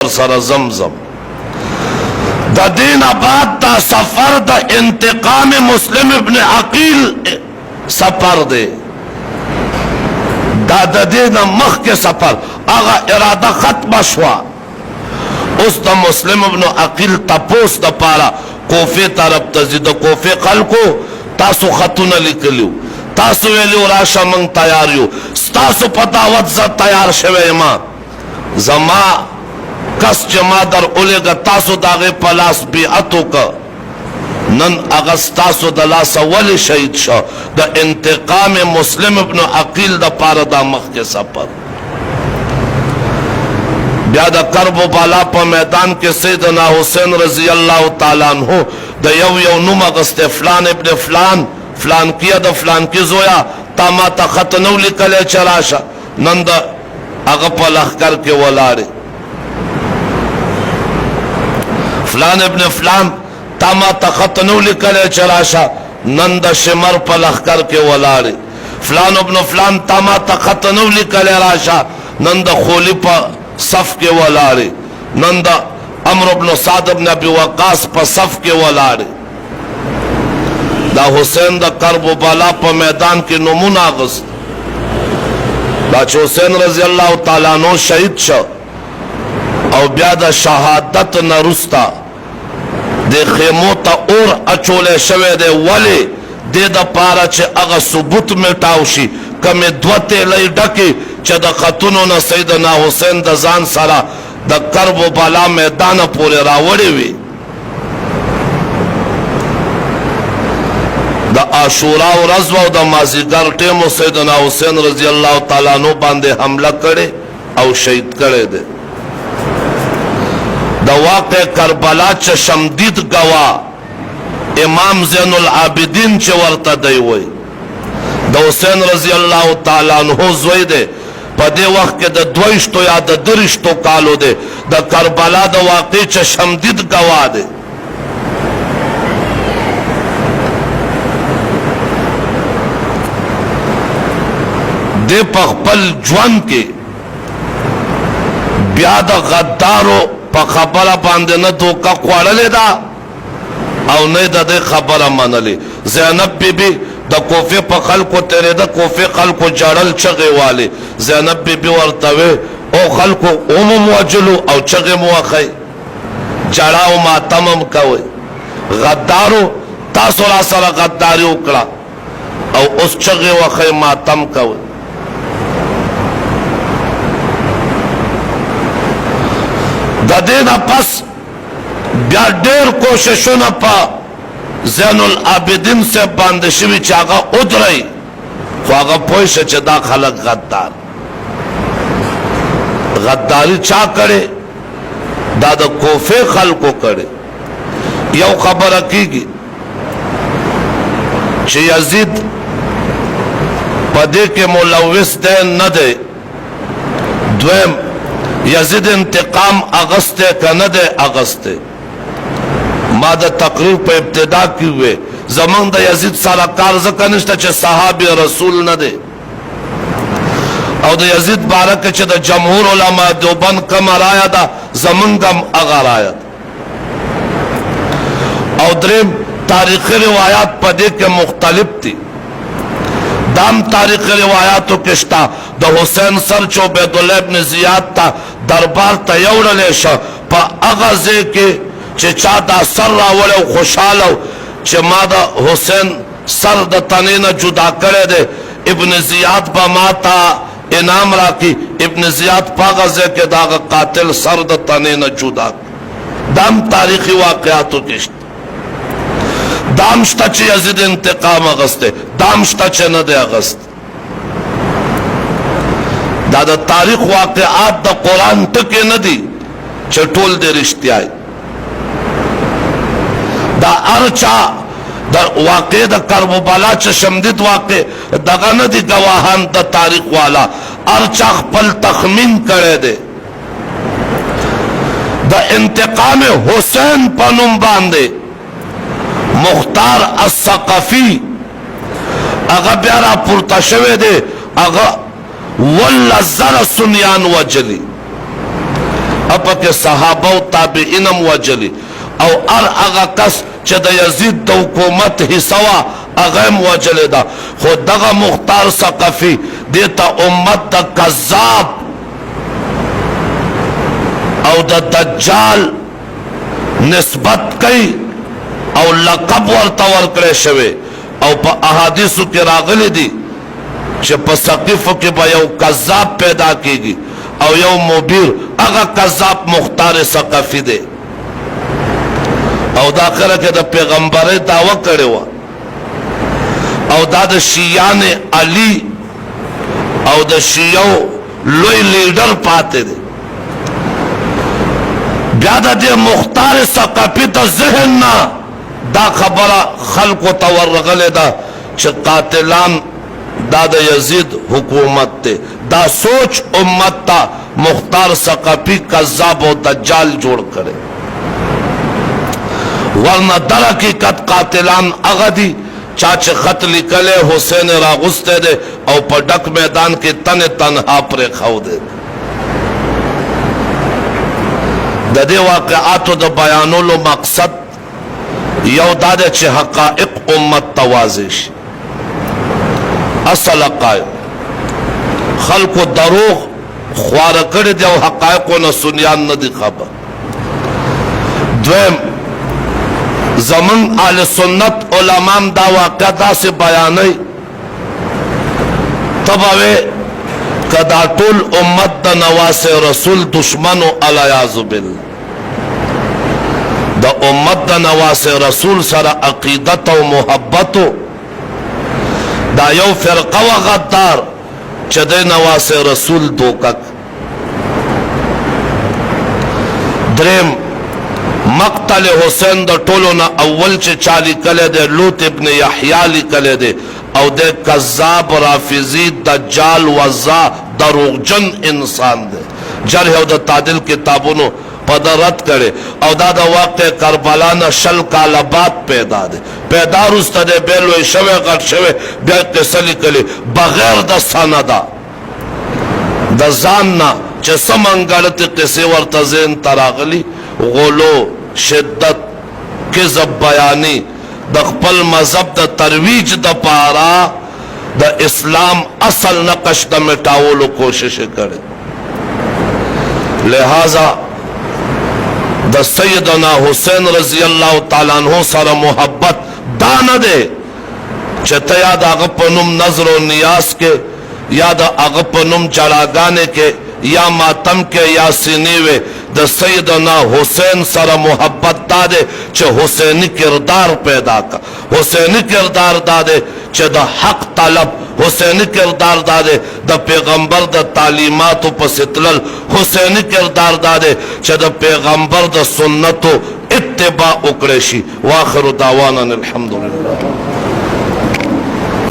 ور سره زمزم. دا دین بعد دا سفر دا انتقام مسلم ابن عقیل سفر دے. دا دین مخ کے سفر آغا ارادہ ختم شوا. اس دا مسلم ابن عقیل تپوس دا پارا کوفے طرف تزید دا کوفے خلقو تاسو خطون لکلیو تاسو ویلیو راشا منگ تیاریو ستاسو پا دعوت زر تیار شوے ما زما کس جما در اولے گا تاسو داغے پلاس بیعتو کا نن اغستاسو دلاسا ولی شہید شا دا انتقام مسلم ابن عقیل دا پارا دا مخ کے سپر. بیا دا کرب و بالا پا میدان کے سیدنا حسین رضی اللہ تعالیٰ عنہ دا یو نوم اغستے فلان ابن فلان فلان کیا دا فلان کی زویا تا ما تا خط نو لکلے چراشا نن دا اغپا لخکر کے ولارے فلان ابن فلان تا ما تا خط نو لکلے چراشا نن دا شمر پا لخکر کے ولارے فلان ابن فلان تا ما تا خط نو لکلے راشا نن دا خولی پا صف کے ولارے نن دا عمرو بن سعد بن ابی وقاص پا صف کے ولارے. دا حسین دا کرب و بالا پا میدان کی نمون آغست دا چھ حسین رضی اللہ تعالیٰ عنہ شہید شا او بیا دا شہادت نرستا دے خیمو تا اور اچولے شوے دے ولی دے دا پارا چھ اگا ثبوت مٹاوشی کمی دوتے لئی ڈکی چھ دا خطونو نا سیدنا حسین دا زان سارا دا کرب و بالا میدان پورے راوڑی وی. دا عاشورا و رضوہ و دا مازیگر ٹیمو سیدنا حسین رضی اللہ تعالیٰ عنہ باندے حملہ کرے او شہید کرے دے. دا واقع کربلا چھ شمدید گواہ امام زین العابدین چھ ورطا دی ہوئی دا حسین رضی اللہ تعالیٰ عنہ زوئی دے پا دے وقت کے دا دوشتو یا دا درشتو کالو دے دا کربلا دا واقع چھ شمدید گواہ دے. دے پا خپل جوان کے بیا دا غدارو پا خبر باندے نہ دھوکا خوارلے دا او نئی دا دے خبر منلے. زینب بی بی دا کوفے پا خلقو تیرے دا کوفے خلقو جڑل چگے والے زینب بی بی ورطوے او خلقو اومو موجلو او چگے مواخی جڑاو ماتمم کوئے غدارو تاسو را سر غداری اکڑا او اس چگے وخی ماتم کوئے. دا دینا پس بیا دیر کوششو نا پا زین العابدین سے باندشوی چاگا ادرائی خو آگا پویش چه دا خلق غدار غداری چا کرے دا دا کوفے خلقو کرے. یو خبر کی گی چه یزید پدے کے ملوث دے نہ دے دویم یزید انتقام اغسطے کا نہ دے اغسطے. ما دا تقریر پہ ابتدا کی ہوئے زمان دا یزید سارا کارزکا نشتا چھ صحابی رسول نہ دے او دا یزید بارک چھ دا جمہور علماء دیوبند کم آرایا دا زمان کم اغار آیا او درم تاریخ روایات پہ دے کے مختلف تھی. دام تاریخ روایاتو کشتا دا حسین سر چو بیداللہ ابن زیاد تا دربار تا یوڑلے شا پا اغازے کے چه چا دا سر راولے و خوشحالو چه ما دا حسین سر دا تنین جدا کرے دے ابن زیاد با ما تا انام را کی ابن زیاد پاغذے کے دا قاتل سر دا تنین جدا. دام تاریخی واقعاتو کشت دامشتا چه یزید انتقام اغسطے دامشتا چه ندے اغسط. دا دا تاریخ واقعات دا قرآن تکے ندی چه ٹول دے رشتی آئی دا ارچا دا واقع دا کرب و بالا چه شمدید واقع دا غن دی گواہان دا تاریخ والا ارچا خپل تخمین کرے دے. دا انتقام حسین پنم باندے مختار الثقفی اگا بیارا پورتا شوے دے اگا واللہ زر سنیان وجلی اپا کے صحابہ و تابعینم وجلی او اغا کس چه دا یزید دا حکومت حصوا اغیم وجلی دا خود دغا مختار ثقفی دیتا امت دا کذاب او دا دجال نسبت کئی او لقب ورطا ورکڑے شوے او پا احادیثو کی راغلی دی چه پا ثقیفو کی با یو کذاب پیدا کی گی او یو مبیر اغا کذاب مختار ثقفی دے او دا کرا که دا پیغمبر دعوی کرے وا او دا شیعان علی او دا شیعو لوی لیڈر پاتے دے بیادا دے مختار ثقفی دا ذہن نا دا خبر خلق و تورغل دا چه قاتلان دا دا یزید حکومت تے دا سوچ امت تا مختار ثقفی کذاب و دجال جوڑ کرے ورنہ در حقیقت قاتلان اغدی چاچے خط لکلے حسین راغستے دے او پا ڈک میدان کے تن تنہا پر خو دے دا دے واقعاتو دا بیانولو مقصد یو دادے چے حقائق امت توازش اصل حقائق خلق و دروغ خوارکڑ دے و حقائقو نسنیان ندی خبر دویم زمن آل سنت علماء دا واقع دا سے بیانی تباوے کدا طول امت دا نواس رسول دشمنو علیاذ باللہ دا امت دا نواس رسول سر عقیدت و محبتو دا یو فرقہ و غدار چدے نواس رسول دوکک درم مقتل حسین دا طولونا اول چے چالی کلے دے لوت ابن یحیالی کلے دے او دے کذاب رافضی دجال وزا دروغجن انسان دے جرح او دا تعدیل کتابونو پدرت کرے او دا دا واقع کربلانا شل کالبات پیدا دے پیدا رستا دے بیلوی شوے غٹ شوے بیا قصلی کلی بغیر دا ساندا دا زاننا چے سمنگلت قصے ورتزین تراغلی غلو شدت کذب بیانی دا خپل مذہب دا ترویج دا پارا دا اسلام اصل نقش دا مٹاولو کوشش کرے لہذا دا سیدنا حسین رضی اللہ تعالیٰ عنہ سارا محبت دانا دے چھتا یا دا اغپنم نظر و نیاز کے یا دا اغپنم جڑاگانے کے یا ماتم کے یا سینیوے دا سیدنا حسین سر محبت دادے چھے حسینی کردار پیدا کا حسینی کردار دادے چھے دا حق طلب حسینی کردار دادے دا پیغمبر دا تعلیماتو پسطلل حسینی کردار دادے چھے دا پیغمبر دا سنتو اتباع اکڑیشی واخر دعوانا الحمدللہ